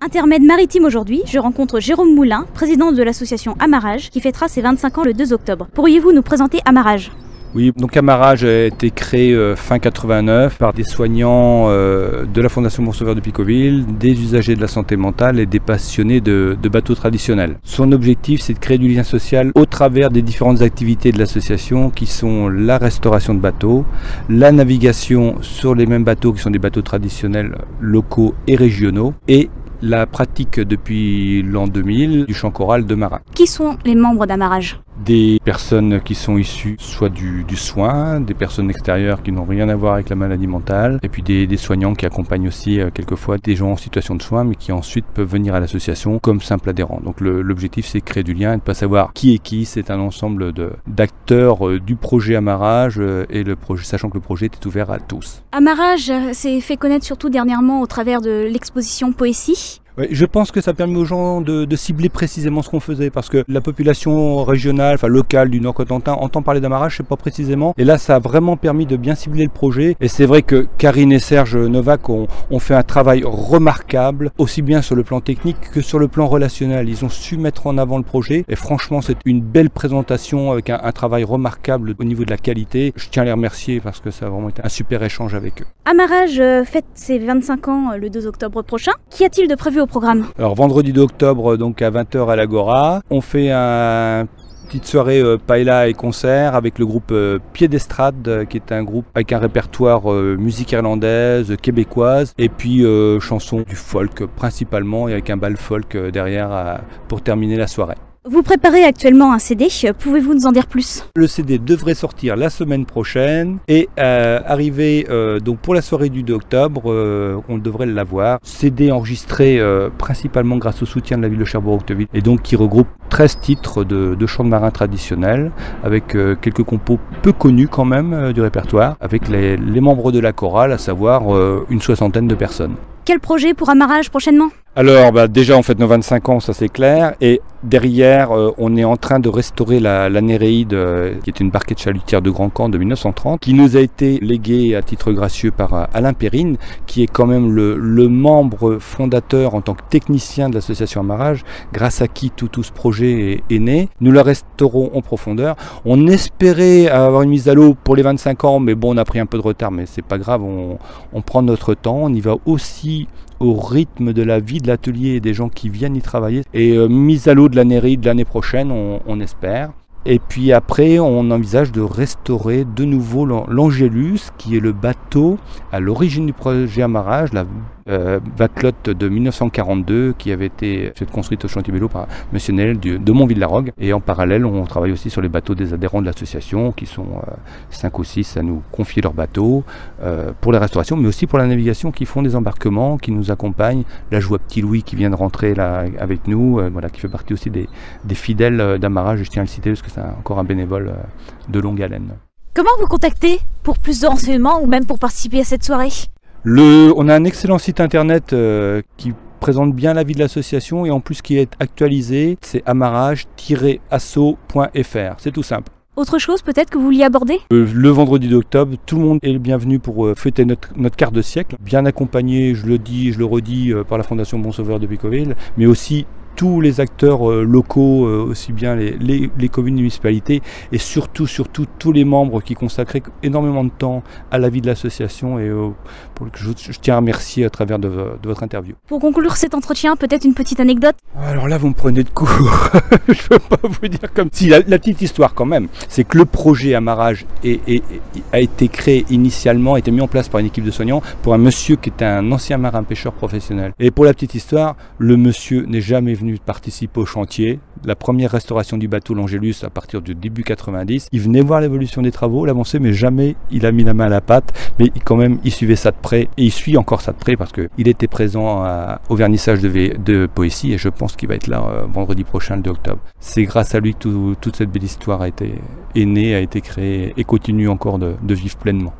Intermède maritime aujourd'hui, je rencontre Jérôme Moulin, président de l'association Amarrage, qui fêtera ses 25 ans le 2 octobre. Pourriez-vous nous présenter Amarrage ? Oui, donc Amarrage a été créé fin 89 par des soignants de la Fondation Bon Sauveur de Picoville, des usagers de la santé mentale et des passionnés de bateaux traditionnels. Son objectif, c'est de créer du lien social au travers des différentes activités de l'association qui sont la restauration de bateaux, la navigation sur les mêmes bateaux qui sont des bateaux traditionnels locaux et régionaux et la pratique depuis l'an 2000 du chant choral de marins. Qui sont les membres d'Amarrage ? Des personnes qui sont issues soit du soin, des personnes extérieures qui n'ont rien à voir avec la maladie mentale, et puis des soignants qui accompagnent aussi quelquefois des gens en situation de soin, mais qui ensuite peuvent venir à l'association comme simple adhérent. Donc l'objectif, c'est de créer du lien et de ne pas savoir qui est qui. C'est un ensemble d'acteurs du projet Amarrage, et sachant que le projet est ouvert à tous. Amarrage s'est fait connaître surtout dernièrement au travers de l'exposition Poésie. Oui, je pense que ça permet aux gens de cibler précisément ce qu'on faisait, parce que la population régionale, enfin locale du Nord-Cotentin entend parler d'Amarrage, je sais pas précisément. Et là, ça a vraiment permis de bien cibler le projet. Et c'est vrai que Karine et Serge Novak ont fait un travail remarquable, aussi bien sur le plan technique que sur le plan relationnel. Ils ont su mettre en avant le projet. Et franchement, c'est une belle présentation avec un travail remarquable au niveau de la qualité. Je tiens à les remercier parce que ça a vraiment été un super échange avec eux. Amarrage fête ses 25 ans le 2 octobre prochain. Qu'y a-t-il de prévu au programme? Alors vendredi 2 octobre donc à 20h à l'Agora, on fait une petite soirée paella et concert avec le groupe Pied d'Estrade qui est un groupe avec un répertoire musique irlandaise, québécoise et puis chansons du folk principalement et avec un bal folk derrière pour terminer la soirée. Vous préparez actuellement un CD, pouvez-vous nous en dire plus? Le CD devrait sortir la semaine prochaine et arriver donc pour la soirée du 2 octobre, on devrait l'avoir. CD enregistré principalement grâce au soutien de la ville de Cherbourg-Octeville et donc qui regroupe 13 titres de chants de marins traditionnels avec quelques compos peu connus quand même du répertoire avec les membres de la chorale, à savoir une soixantaine de personnes. Quel projet pour Amarrage prochainement? Alors déjà on fête nos 25 ans, ça c'est clair, et derrière on est en train de restaurer la Néréide qui est une barquette chalutière de Grand Camp de 1930 qui nous a été léguée à titre gracieux par Alain Perrine qui est quand même le membre fondateur en tant que technicien de l'association Amarrage, grâce à qui tout ce projet est né. Nous la restaurons en profondeur. On espérait avoir une mise à l'eau pour les 25 ans, mais bon on a pris un peu de retard, mais c'est pas grave, on prend notre temps, on y va aussi au rythme de la vie de l'atelier et des gens qui viennent y travailler. Et mise à l'eau de la Néréide l'année prochaine, on espère. Et puis après, on envisage de restaurer de nouveau l'Angélus, qui est le bateau à l'origine du projet Amarrage, la Vaclotte de 1942, qui avait été construite au chantier Bello par M. Nel de Montvillarrogue. Et en parallèle, on travaille aussi sur les bateaux des adhérents de l'association, qui sont 5 ou 6 à nous confier leurs bateaux pour la restauration, mais aussi pour la navigation, qui font des embarquements, qui nous accompagnent. Là, je vois Petit Louis qui vient de rentrer là avec nous, voilà, qui fait partie aussi des fidèles d'Amarrage, je tiens à le citer parce que c'est encore un bénévole de longue haleine. Comment vous contacter pour plus de renseignements ou même pour participer à cette soirée? On a un excellent site internet qui présente bien la vie de l'association et en plus qui est actualisé, c'est amarrage-asso.fr, c'est tout simple. Autre chose peut-être que vous vouliez aborder? Le vendredi d'octobre, tout le monde est le bienvenu pour fêter notre quart de siècle, bien accompagné, je le dis, je le redis, par la Fondation Bon Sauveur de Picoville, mais aussi tous les acteurs locaux, aussi bien les communes et municipalités, et surtout tous les membres qui consacraient énormément de temps à la vie de l'association et je tiens à remercier à travers de votre interview. Pour conclure cet entretien, peut-être une petite anecdote? Alors là, vous me prenez de court. Je ne peux pas vous dire comme si. La petite histoire quand même, c'est que le projet Amarrage a été créé initialement, a été mis en place par une équipe de soignants pour un monsieur qui était un ancien marin pêcheur professionnel. Et pour la petite histoire, le monsieur n'est jamais venu participer au chantier. La première restauration du bateau l'Angélus à partir du début 90, il venait voir l'évolution des travaux, l'avancée, mais jamais il a mis la main à la pâte, mais quand même il suivait ça de près et il suit encore ça de près parce qu'il était présent au vernissage de Poésie et je pense qu'il va être là vendredi prochain le 2 octobre. C'est grâce à lui que toute cette belle histoire est née, a été créée et continue encore de vivre pleinement.